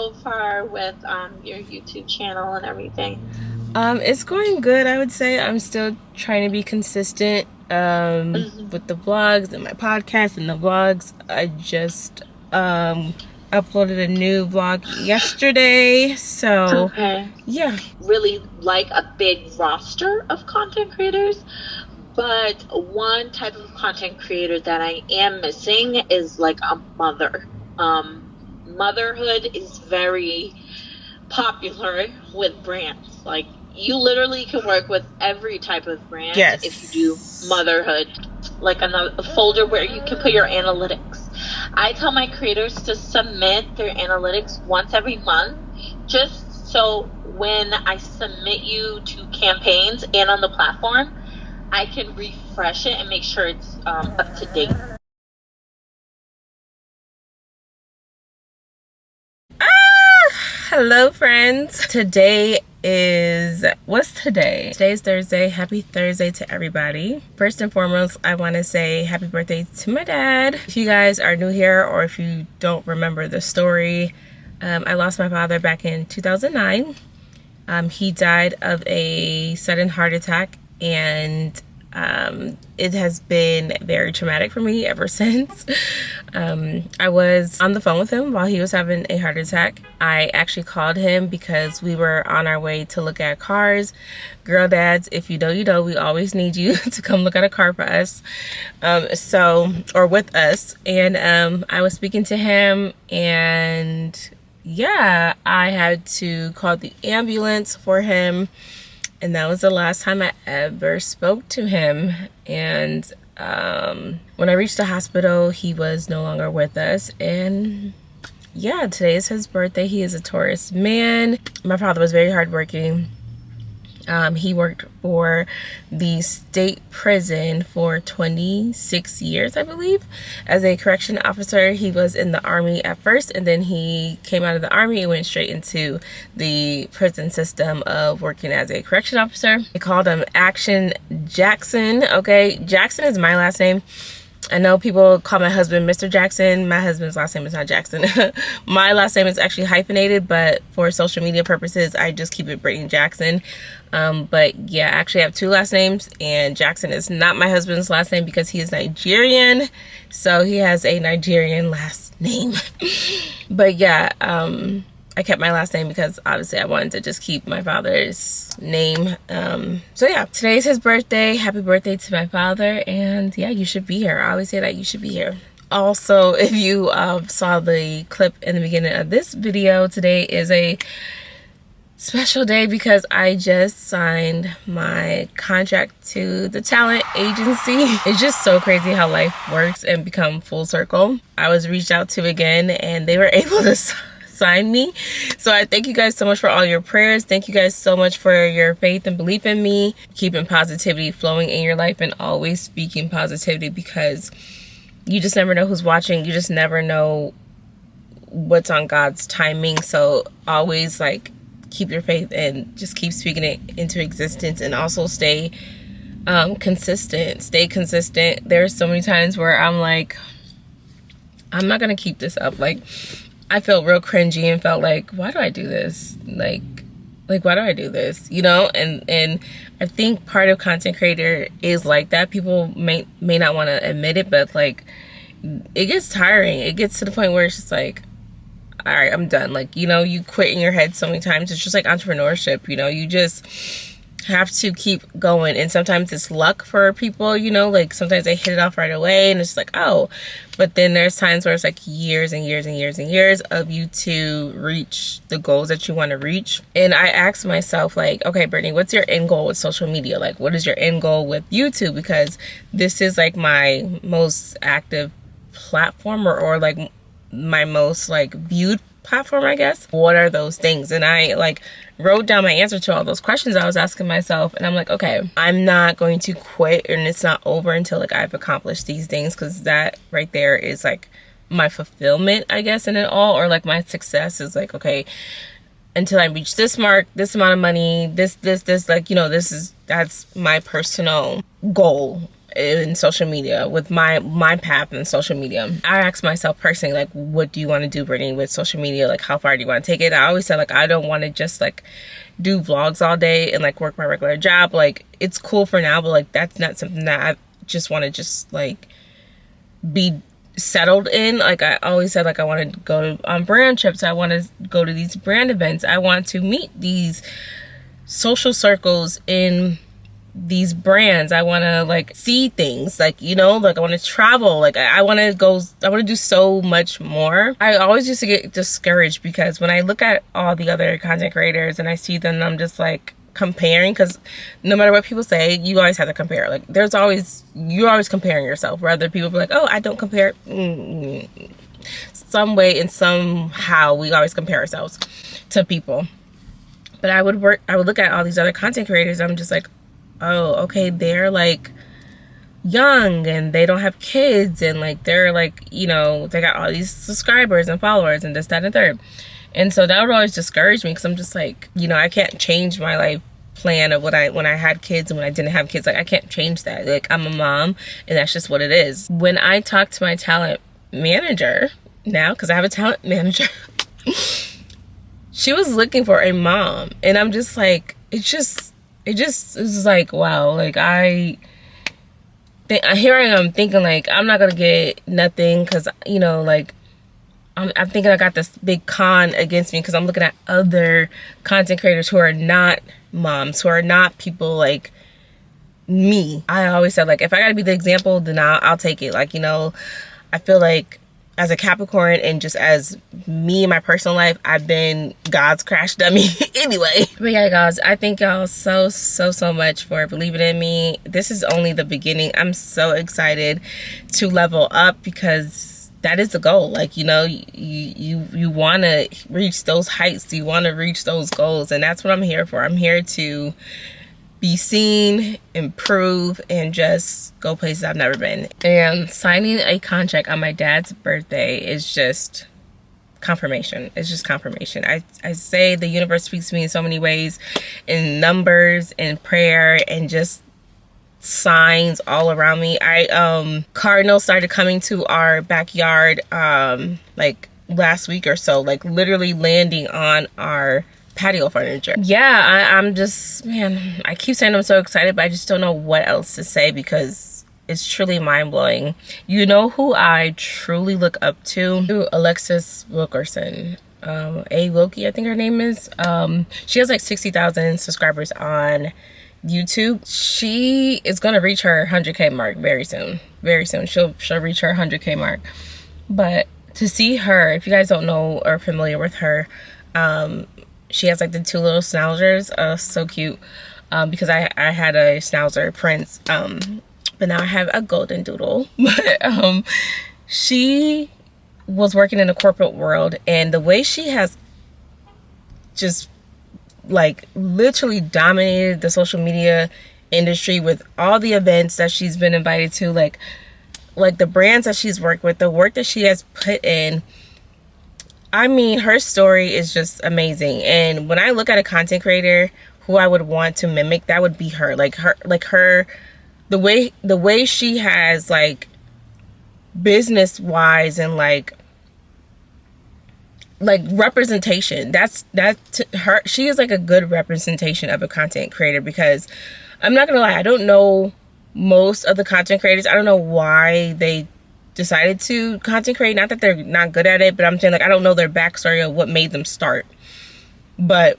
so far with your YouTube channel and everything? It's going good, I would say. I'm still trying to be consistent with the vlogs and my podcast and the vlogs. I just uploaded a new vlog yesterday, so Okay. yeah. Really like a big roster of content creators, but one type of content creator that I am missing is like a mother. Motherhood is very popular with brands. Like, you literally can work with every type of brand if you do Yes. motherhood, like a folder where you can put your analytics. I tell my creators to submit their analytics once every month, just so when I submit you to campaigns and on the platform, I can refresh it and make sure it's up to date. Hello friends. What's today? Today's Thursday. Happy Thursday to everybody. First and foremost, I want to say happy birthday to my dad. If you guys are new here or if you don't remember the story, I lost my father back in 2009. He died of a sudden heart attack, and it has been very traumatic for me ever since. I was on the phone with him while he was having a heart attack. I actually called him because we were on our way to look at cars. Girl dads, if you know, you know, we always need you to come look at a car for us. Or with us. And I was speaking to him, and yeah, I had to call the ambulance for him. And that was the last time I ever spoke to him. And when I reached the hospital, he was no longer with us. And yeah, today is his birthday. He is a Taurus man. My father was very hardworking. He worked for the state prison for 26 years, I believe, as a correction officer. He was in the Army at first, and then he came out of the Army and went straight into the prison system of working as a correction officer. They called him Action Jackson. Okay, Jackson is my last name. I know people call my husband Mr. Jackson. My husband's last name is not Jackson. My last name is actually hyphenated, but for social media purposes, I just keep it Brittany Jackson. But yeah, I actually have two last names, and Jackson is not my husband's last name because he is Nigerian. So he has a Nigerian last name. But yeah, I kept my last name because obviously I wanted to just keep my father's name. So yeah, today's his birthday. Happy birthday to my father. And yeah, you should be here. I always say that you should be here. Also, if you saw the clip in the beginning of this video, today is a special day because I just signed my contract to the talent agency. It's just so crazy how life works and become full circle. I was reached out to again, and they were able to sign me. So I thank you guys so much for all your prayers. Thank you guys so much for your faith and belief in me, keeping positivity flowing in your life and always speaking positivity, because you just never know who's watching. You just never know what's on God's timing. So always like keep your faith and just keep speaking it into existence, and also stay consistent. Stay consistent. There's so many times where I'm like, I'm not gonna keep this up. Like, I felt real cringy and felt like, why do I do this? Like why do I do this? You know, and I think part of content creator is like that. People may not want to admit it, but like, it gets tiring. It gets to the point where it's just like, all right, I'm done. Like, you know, you quit in your head so many times. It's just like entrepreneurship, you know, you just have to keep going. And sometimes it's luck for people, you know, like sometimes they hit it off right away and it's like, oh, but then there's times where it's like years and years and years and years of you to reach the goals that you want to reach. And I asked myself, like, okay, Brittany, what's your end goal with social media? Like, what is your end goal with YouTube? Because this is like my most active platform, or like my most like viewed platform, I guess. What are those things? And I like wrote down my answer to all those questions I was asking myself, and I'm like, okay, I'm not going to quit, and it's not over until like I've accomplished these things, because that right there is like my fulfillment, I guess, in it all. Or like my success is like, okay, until I reach this mark, this amount of money, this, like, you know, that's my personal goal in social media, with my path in social media. I asked myself personally, like, what do you want to do, Brittany, with social media? Like, how far do you want to take it? I always said, like, I don't want to just like do vlogs all day and like work my regular job. Like, it's cool for now, but like that's not something that I just want to just like be settled in. Like, I always said, like, I want to go on brand trips. I want to go to these brand events. I want to meet these social circles in these brands. I want to like see things, like, you know, like I want to travel. Like, I want to do so much more. I always used to get discouraged because when I look at all the other content creators and I see them, I'm just like comparing, because no matter what people say, you always have to compare. Like, you're always comparing yourself, whether people be like, oh, I don't compare. Some way and somehow we always compare ourselves to people. But I would look at all these other content creators, I'm just like, oh, okay, they're like young and they don't have kids, and like they're like, you know, they got all these subscribers and followers and this, that, and third. And so that would always discourage me, because I'm just like, you know, I can't change my life plan of when I had kids and when I didn't have kids. Like, I can't change that. Like, I'm a mom and that's just what it is. When I talk to my talent manager now, because I have a talent manager, she was looking for a mom, and I'm just like, it just is like, wow. Like, here I am thinking like I'm not gonna get nothing, because, you know, like I'm thinking I got this big con against me, because I'm looking at other content creators who are not moms, who are not people like me. I always said, like, if I gotta be the example, then I'll take it. Like, you know, I feel like as a Capricorn and just as me in my personal life, I've been God's crash dummy anyway. But yeah, guys, I thank y'all so much for believing in me. This is only the beginning. I'm so excited to level up, because that is the goal. Like, you know, you want to reach those heights. You want to reach those goals. And that's what I'm here for. I'm here to be seen, improve, and just go places I've never been. And signing a contract on my dad's birthday is just confirmation. It's just confirmation. I say the universe speaks to me in so many ways, in numbers and prayer and just signs all around me. Cardinals started coming to our backyard like last week or so, like literally landing on our patio furniture. Yeah, I'm just, man, I keep saying I'm so excited, but I just don't know what else to say, because it's truly mind-blowing. You know who I truly look up to? Alexis Wilkerson. A. Wilkie, I think her name is. She has like 60,000 subscribers on YouTube. She is gonna reach her 100K mark very soon. Very soon. She'll reach her 100K mark. But to see her, if you guys don't know or familiar with her, she has like the two little schnauzers. So cute. Because I had a schnauzer, Prince, but now I have a golden doodle. But she was working in the corporate world, and the way she has just like literally dominated the social media industry with all the events that she's been invited to, like the brands that she's worked with, the work that she has put in. I mean, her story is just amazing. And when I look at a content creator who I would want to mimic, that would be her. The way she has, like, business wise and like representation, that's her. She is like a good representation of a content creator, because I'm not gonna lie, I don't know most of the content creators. I don't know why they decided to content create. Not that they're not good at it, but I'm saying, like, I don't know their backstory of what made them start. But,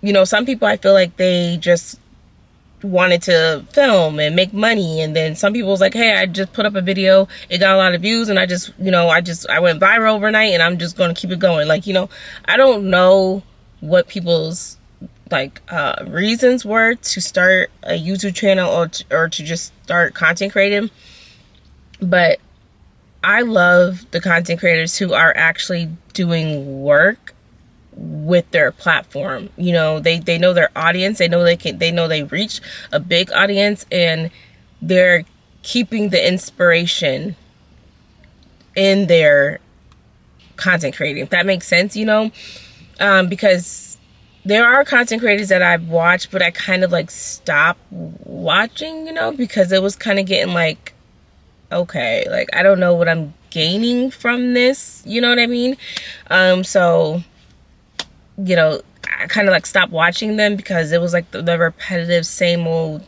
you know, some people, I feel like they just wanted to film and make money, and then some people was like, hey, I just put up a video, it got a lot of views, and I just, you know, I went viral overnight, and I'm just gonna keep it going. Like, you know, I don't know what people's like reasons were to start a YouTube channel or to just start content creating, but I love the content creators who are actually doing work with their platform. You know, they know their audience, they know they reach a big audience, and they're keeping the inspiration in their content creating, if that makes sense, you know. Because there are content creators that I've watched, but I kind of like stopped watching, you know, because it was kind of getting like, okay, like I don't know what I'm gaining from this, you know what I mean? So, you know, I kind of like stopped watching them because it was like the repetitive same old,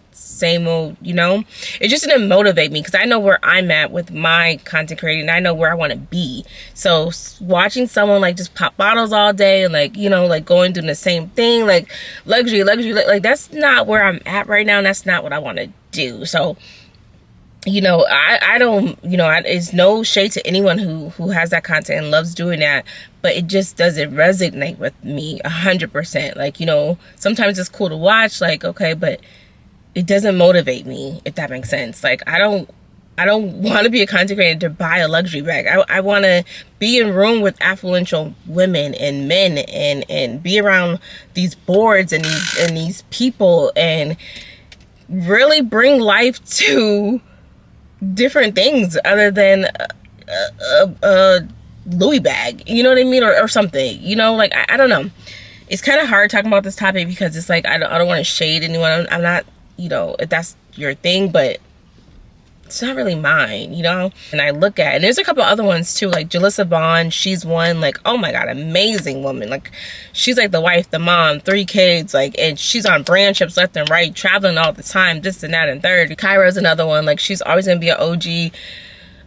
you know. It just didn't motivate me because I know where I'm at with my content creating. I know where I want to be. So watching someone like just pop bottles all day and like, you know, like going doing the same thing, like luxury, like that's not where I'm at right now, and that's not what I want to do. So, you know, I don't, you know, it's no shade to anyone who has that content and loves doing that, but it just doesn't resonate with me 100%. Like, you know, sometimes it's cool to watch, like, okay, but it doesn't motivate me, if that makes sense. Like, I don't want to be a content creator to buy a luxury bag. I want to be in room with affluential women and men and be around these boards and these people and really bring life to different things other than a Louis bag, you know what I mean, or something, you know. Like I don't know, it's kind of hard talking about this topic because it's like I don't want to shade anyone. I'm not, you know, if that's your thing, but it's not really mine, you know. And I look at, and there's a couple other ones too, like Jalissa Vaughn. She's one, like, oh my god, amazing woman. Like, she's like the wife, the mom, 3 kids, like, and she's on brand trips left and right, traveling all the time, this and that and third. Kyra's another one. Like, she's always gonna be an OG.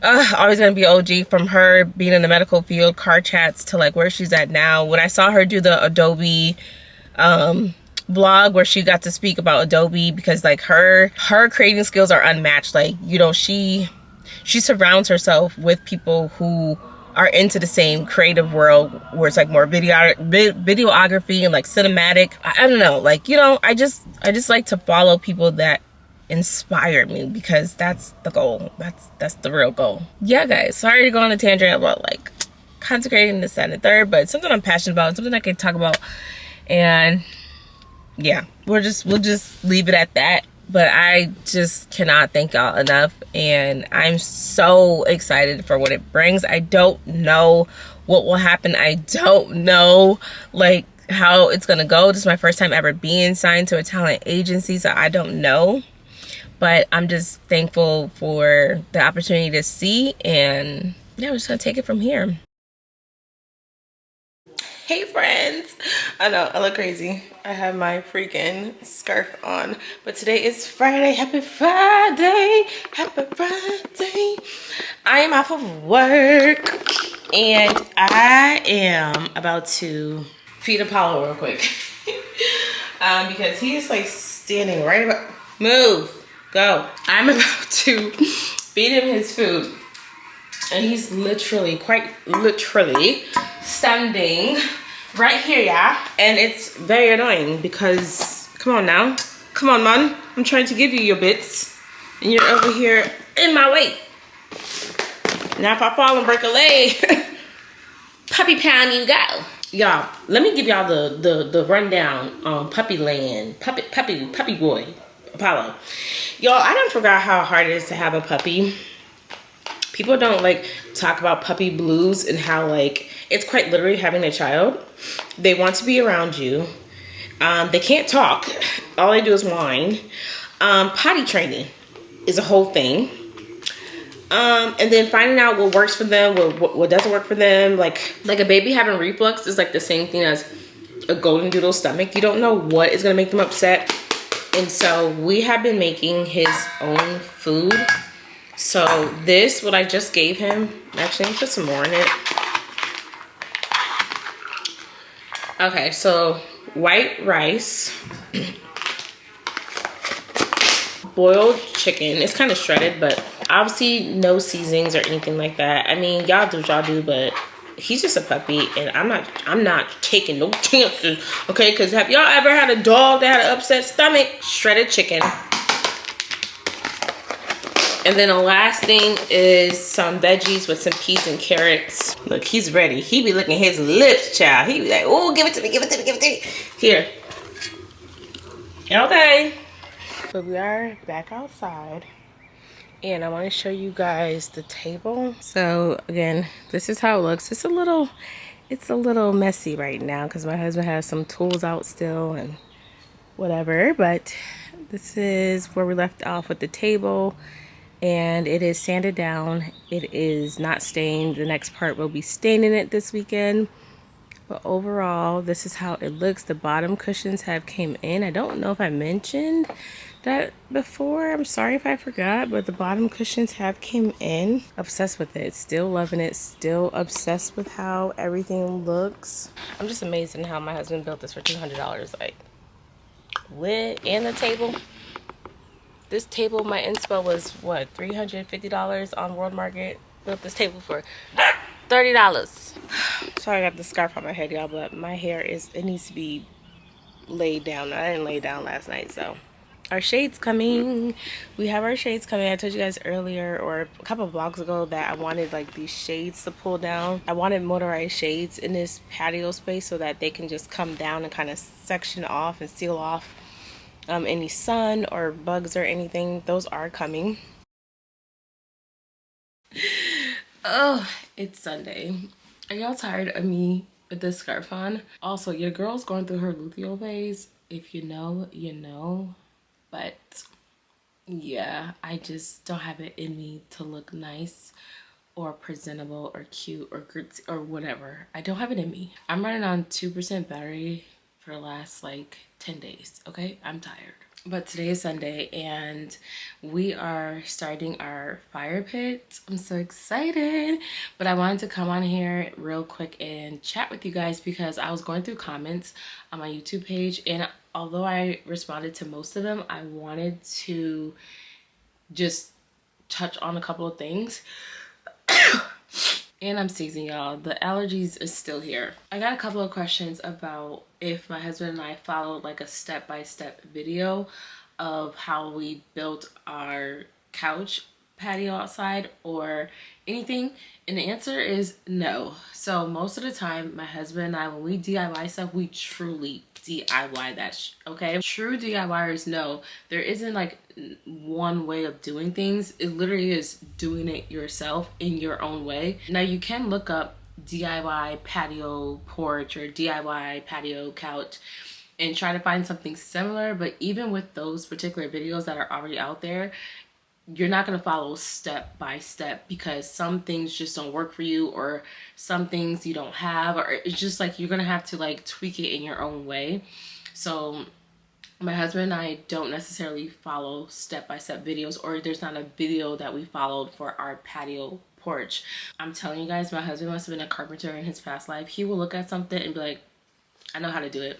Always gonna be OG, from her being in the medical field, car chats, to like where she's at now. When I saw her do the Adobe vlog where she got to speak about Adobe, because like her creating skills are unmatched. Like, you know, she surrounds herself with people who are into the same creative world where it's like more videography and like cinematic. I don't know, like, you know, I just like to follow people that inspire me, because that's the goal. That's the real goal. Yeah, guys, sorry to go on a tangent about like consecrating this, that, and the third, but it's something I'm passionate about, something I can talk about. And yeah, we'll just leave it at that. But I just cannot thank y'all enough, and I'm so excited for what it brings. I don't know what will happen. I don't know like how it's gonna go. This is my first time ever being signed to a talent agency, so I don't know, but I'm just thankful for the opportunity to see, and yeah, we're just gonna take it from here. Hey friends, I know I look crazy. I have my freaking scarf on, but today is Friday. Happy Friday, happy Friday. I am off of work and I am about to feed Apollo real quick because he is like standing right about, move, go. I'm about to feed him his food, and he's literally, quite literally, standing right here, yeah. And it's very annoying because, come on now, come on, man. I'm trying to give you your bits, and you're over here in my way. Now if I fall and break a leg, puppy pound you go. Y'all, let me give y'all the rundown on puppy land, puppy boy, Apollo. Y'all, I done forgot how hard it is to have a puppy. People don't like talk about puppy blues and how like it's quite literally having a child. They want to be around you. They can't talk. All they do is whine. Potty training is a whole thing. And then finding out what works for them, what doesn't work for them. Like a baby having reflux is like the same thing as a golden doodle stomach. You don't know what is gonna make them upset. And so we have been making his own food. So this, what I just gave him, actually, let me put some more in it. Okay, so white rice, boiled chicken. It's kind of shredded, but obviously no seasonings or anything like that. I mean, y'all do what y'all do, but he's just a puppy, and I'm not taking no chances, okay? Because have y'all ever had a dog that had an upset stomach? Shredded chicken. And then the last thing is some veggies with some peas and carrots. Look, he's ready. He be licking his lips, child. He be like, oh, give it to me, give it to me, give it to me. Here. Okay. So we are back outside, and I want to show you guys the table. So again, this is how it looks. It's a little It's a little messy right now because my husband has some tools out still and whatever, but this is where we left off with the table, and it is sanded down. It is not stained. The next part will be staining it this weekend. But overall, this is how it looks. The bottom cushions have came in. I don't know if I mentioned that before. I'm sorry if I forgot, but the bottom cushions have came in. Obsessed with it. Still loving it. Still obsessed with how everything looks. I'm just amazed at how my husband built this for $200. Like, lit and the table. This table, my inspo was what, $350 on World Market. Built this table for $30. Sorry, I got the scarf on my head, y'all, but my hair it needs to be laid down. I didn't lay down last night, so. Our shades coming. We have our shades coming. I told you guys earlier or a couple of vlogs ago that I wanted like these shades to pull down. I wanted motorized shades in this patio space so that they can just come down and kind of section off and seal off any sun or bugs or anything. Those are coming. Oh, it's Sunday. Are y'all tired of me with this scarf on? Also, your girl's going through her luteal phase. If you know, you know. But yeah, I just don't have it in me to look nice or presentable or cute or gritty or whatever. I don't have it in me. I'm running on 2% battery for the last like 10 days, okay? I'm tired. But today is Sunday and we are starting our fire pit. I'm so excited. But I wanted to come on here real quick and chat with you guys because I was going through comments on my YouTube page, and although I responded to most of them, I wanted to just touch on a couple of things. And I'm sneezing, y'all. The allergies is still here. I got a couple of questions about if my husband and I followed like a step-by-step video of how we built our couch patio outside or anything, and the answer is no. So most of the time, my husband and I, when we DIY stuff, we truly DIY that, okay? True DIYers know there isn't like one way of doing things. It literally is doing it yourself in your own way. Now you can look up DIY patio porch or DIY patio couch and try to find something similar, but even with those particular videos that are already out there, you're not going to follow step by step because some things just don't work for you, or some things you don't have, or it's just like you're going to have to like tweak it in your own way. So my husband and I don't necessarily follow step-by-step videos, or there's not a video that we followed for our patio porch. I'm telling you guys, my husband must have been a carpenter in his past life. He will look at something and be like, I know how to do it.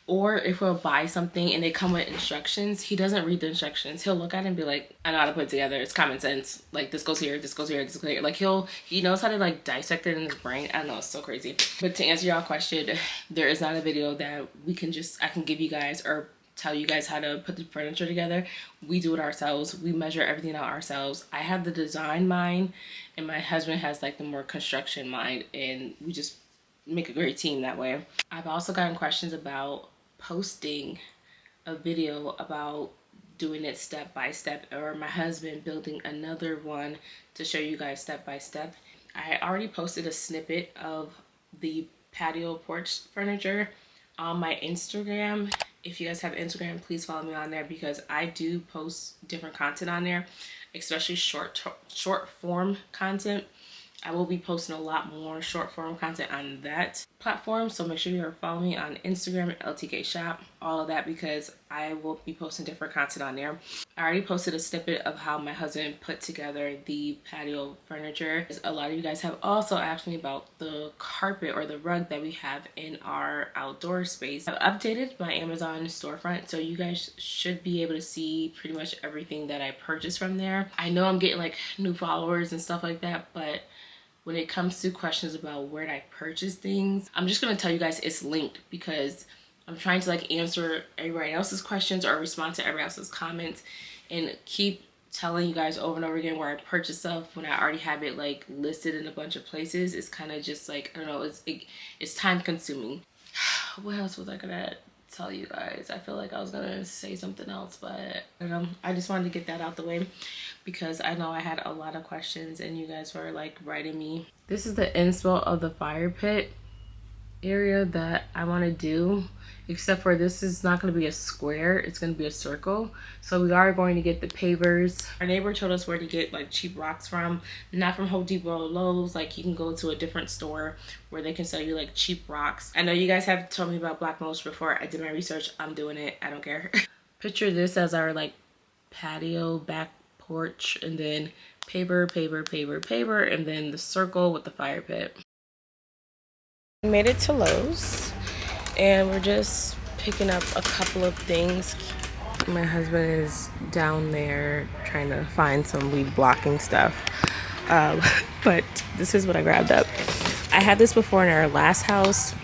Or if we'll buy something and they come with instructions, he doesn't read the instructions. He'll look at it and be like, I know how to put it together. It's common sense. Like, this goes here, this goes here, this goes here. Like, he knows how to like dissect it in his brain. I don't know, it's so crazy. But to answer y'all question, there is not a video that I can give you guys or tell you guys how to put the furniture together. We do it ourselves. We measure everything out ourselves. I have the design mind and my husband has like the more construction mind, and we just make a great team that way. I've also gotten questions about posting a video about doing it step by step, or my husband building another one to show you guys step by step. I already posted a snippet of the patio porch furniture on my Instagram. If you guys have Instagram, please follow me on there because I do post different content on there, especially short form content. I will be posting a lot more short form content on that platform, so make sure you're following me on Instagram, LTK Shop, all of that, because I will be posting different content on there. I already posted a snippet of how my husband put together the patio furniture. A lot of you guys have also asked me about the carpet or the rug that we have in our outdoor space. I've updated my Amazon storefront, so you guys should be able to see pretty much everything that I purchased from there. I know I'm getting like new followers and stuff like that, but when it comes to questions about where I purchase things, I'm just gonna tell you guys it's linked because I'm trying to like answer everybody else's questions or respond to everybody else's comments and keep telling you guys over and over again where I purchase stuff when I already have it like listed in a bunch of places. It's kind of just like, I don't know, it's time consuming. What else was I gonna tell you guys. I feel like I was gonna say something else, but I just wanted to get that out the way because I know I had a lot of questions and you guys were like writing me. This is the inspo of the fire pit area that I want to do, except for this is not going to be a square, it's going to be a circle. So we are going to get the pavers. Our neighbor told us where to get like cheap rocks from, not from Home Depot or Lowe's. Like you can go to a different store where they can sell you like cheap rocks. I know you guys have told me about black mulch before. I did my research, I'm doing it, I don't care. Picture this as our like patio back porch, and then paver, and then the circle with the fire pit. We made it to Lowe's and we're just picking up a couple of things. My husband is down there trying to find some weed blocking stuff, but this is what I grabbed up. I had this before in our last house.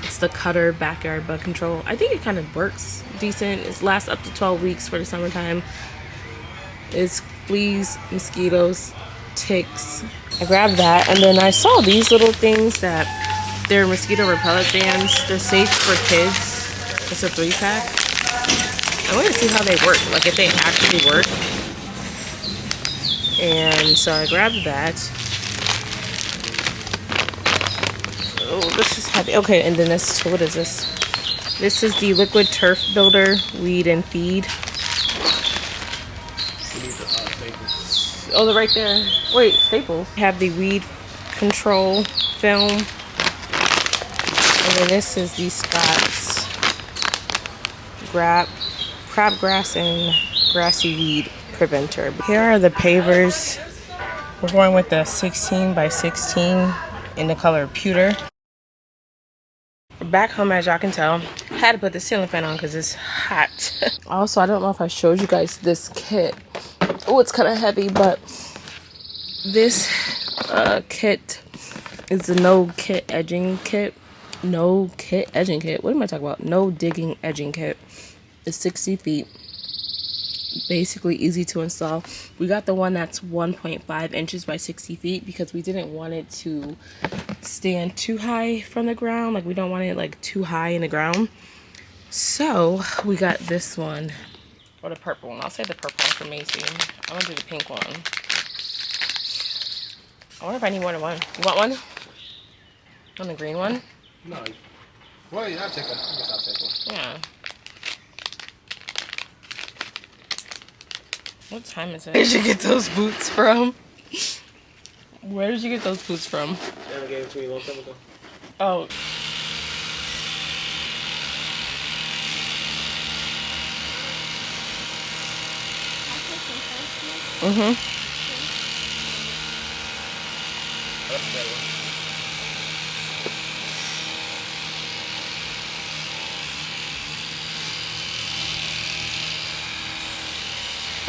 It's the Cutter backyard bug control. I think it kind of works decent. It lasts up to 12 weeks for the summertime. It's fleas, mosquitoes, ticks. I grabbed that, and then I saw these little things that they're mosquito repellent bands. They're safe for kids. It's a 3-pack. I want to see how they work, like if they actually work. And so I grabbed that. Oh, this is heavy. Okay, and then this, what is this? This is the Liquid Turf Builder Weed and Feed. Oh, they're right there. Wait, staples. I have the weed control film. And then this is the Scott's crabgrass and grassy weed preventer. Here are the pavers. We're going with the 16 by 16 in the color pewter. We're back home, as y'all can tell. I had to put the ceiling fan on because it's hot. Also, I don't know if I showed you guys this kit. Oh, it's kind of heavy, but this kit is the no digging edging kit. It's 60 feet. Basically easy to install. We got the one that's 1.5 inches by 60 feet because we didn't want it to stand too high from the ground. Like we don't want it like too high in the ground. So we got this one. Or the purple one. I'll say the purple one for Macy. I'm gonna do the pink one. I wonder if I need more than one. You want one? On the green one? No. Well, yeah, I'll take one. I guess I'll take one. Yeah. What time is it? Where did you get those boots from? Where did you get those boots from? They gave it to me a long time ago. Oh.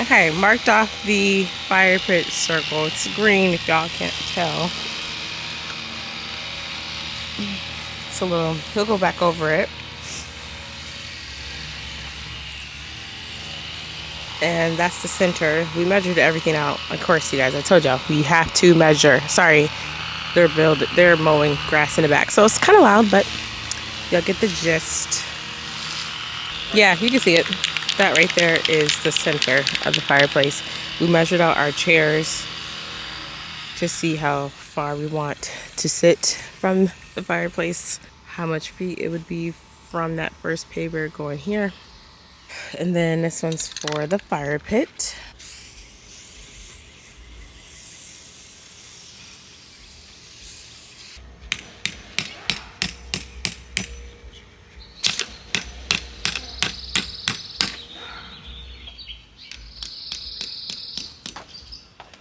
Okay, marked off the fire pit circle. It's green if y'all can't tell. It's a little, he'll go back over it. And that's the center. We measured everything out. Of course, you guys, I told y'all, we have to measure. Sorry, they're mowing grass in the back. So it's kind of loud, but y'all get the gist. Yeah, you can see it. That right there is the center of the fireplace. We measured out our chairs to see how far we want to sit from the fireplace, how much feet it would be from that first paver going here. And then this one's for the fire pit.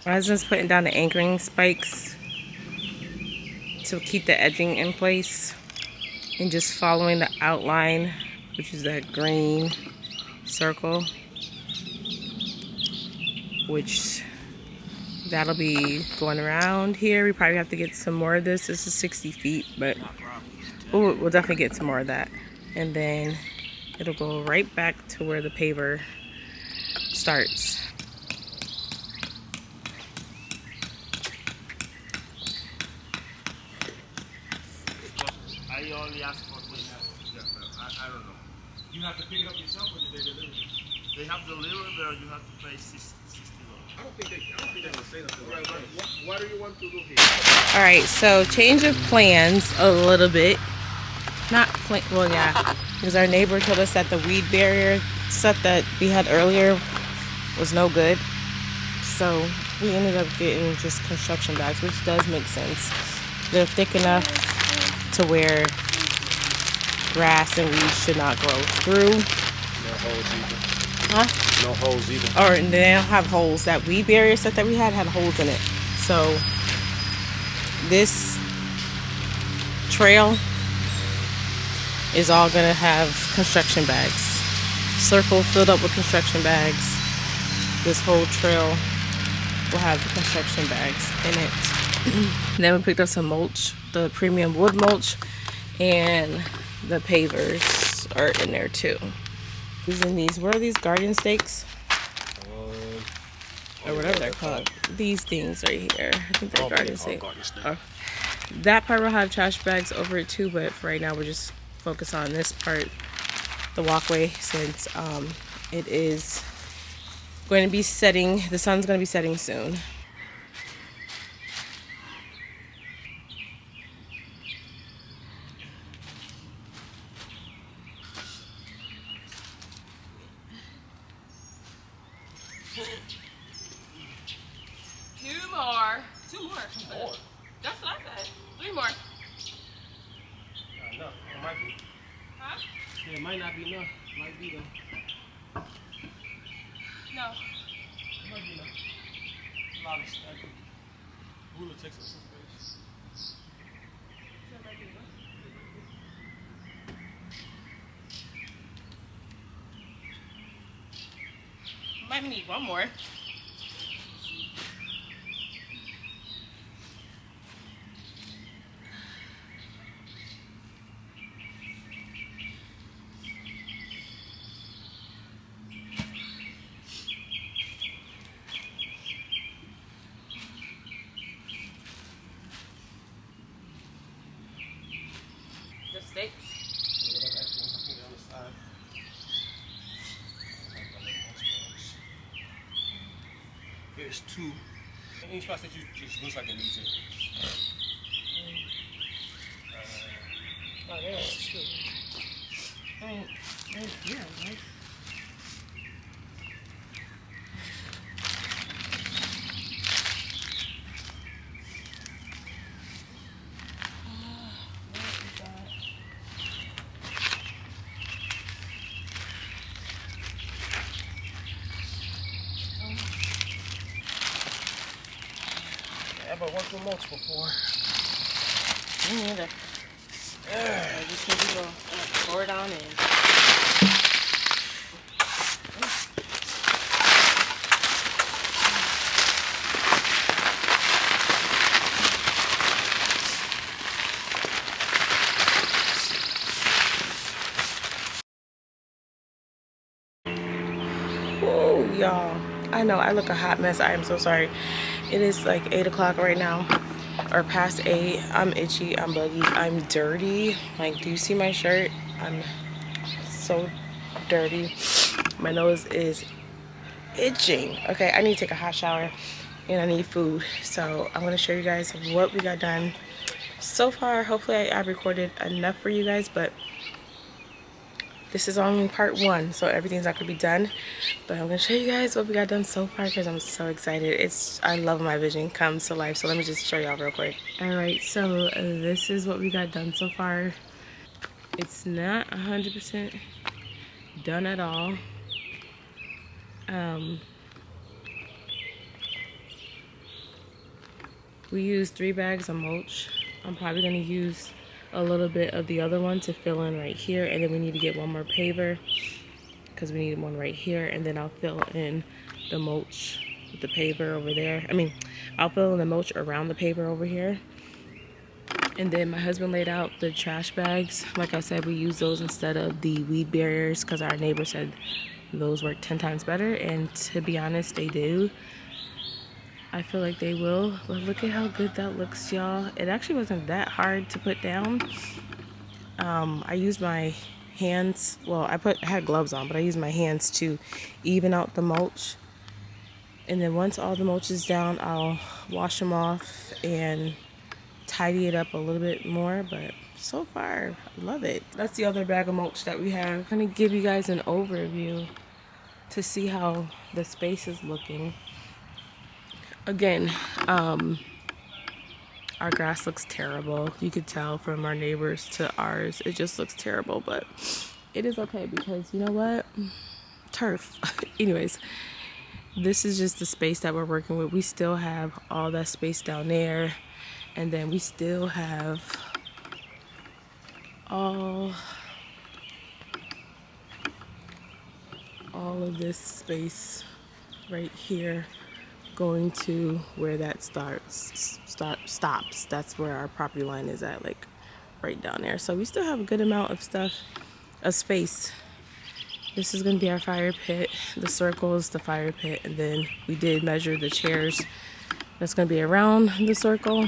My husband's putting down the anchoring spikes to keep the edging in place, and just following the outline, which is that green circle, which that'll be going around here. We probably have to get some more of this. This is 60 feet, but we'll definitely get some more of that. And then it'll go right back to where the paver starts. I only asked for 20 hours. I don't know. You have to pick it up yourself or did they deliver it? They have delivered, but you have to pay $60. I don't think they will say that. Right, what do you want to do here? All right, so change of plans a little bit. Not plan, well, yeah, because our neighbor told us that the weed barrier set that we had earlier was no good. So we ended up getting just construction bags, which does make sense. They're thick enough to where grass and weeds should not grow through. No holes either. Huh? No holes either. Or they don't have holes. That weed barrier set that we had holes in it. So this trail is all gonna have construction bags. Circle filled up with construction bags. This whole trail will have the construction bags in it. Then we picked up some mulch, the premium wood mulch, and the pavers are in there too. Using these, what are these, garden stakes? Or whatever they're called. These things right here. I think they're garden stakes. That part will have trash bags over it too, but for right now we're just focused on this part, the walkway, since it is going to be setting, the sun's going to be setting soon. Two more. That's what I said. 3 more. No, it might be. Huh? Yeah, it might not be enough. It might be though. No. It might be enough. A lot of stacking. Ruler takes up some space. Might need one more. The stakes. There's 2. Any spots that you just looks like it needs it. Oh, there's 2. Oh, there's here, right? Yeah, but went through mulch before. Me neither. I just need to go pour it on in. Oh, y'all. I know I look a hot mess. I am so sorry. It is like 8 o'clock right now, or past 8. I'm itchy. I'm buggy. I'm dirty. Like, do you see my shirt? I'm so dirty. My nose is itching. Okay, I need to take a hot shower and I need food. So I'm going to show you guys what we got done so far. Hopefully I recorded enough for you guys, but this is only part 1, so everything's not gonna be done. But I'm gonna show you guys what we got done so far because I'm so excited. I love my vision comes to life. So let me just show y'all real quick. All right, so this is what we got done so far. It's not 100% done at all. We used 3 bags of mulch. I'm probably gonna use a little bit of the other one to fill in right here, and then we need to get one more paver because we need one right here, and then I'll fill in the mulch with the paver over there. I'll fill in the mulch around the paver over here. And then my husband laid out the trash bags. Like I said, we use those instead of the weed barriers because our neighbor said those work 10 times better, and to be honest, they do. I feel like they will, but look at how good that looks, y'all. It actually wasn't that hard to put down. I used my hands, well, I had gloves on, but I used my hands to even out the mulch. And then once all the mulch is down, I'll wash them off and tidy it up a little bit more. But so far, I love it. That's the other bag of mulch that we have. I'm gonna give you guys an overview to see how the space is looking. Again, our grass looks terrible. You could tell from our neighbors to ours, it just looks terrible, but it is okay because you know what? Turf. Anyways, this is just the space that we're working with. We still have all that space down there, and then we still have all of this space right here going to where that stops. That's where our property line is at, like right down there. So we still have a good amount of space. This is going to be our fire pit. The circle is the fire pit, and then we did measure the chairs that's going to be around the circle.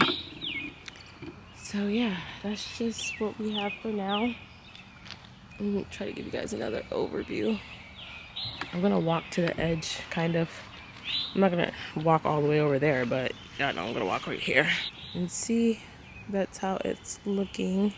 So yeah, that's just what we have for now. I'm going to try to give you guys another overview. I'm going to walk to the edge, kind of. I'm not going to walk all the way over there, but yeah, no, I'm going to walk right here and see. That's how it's looking.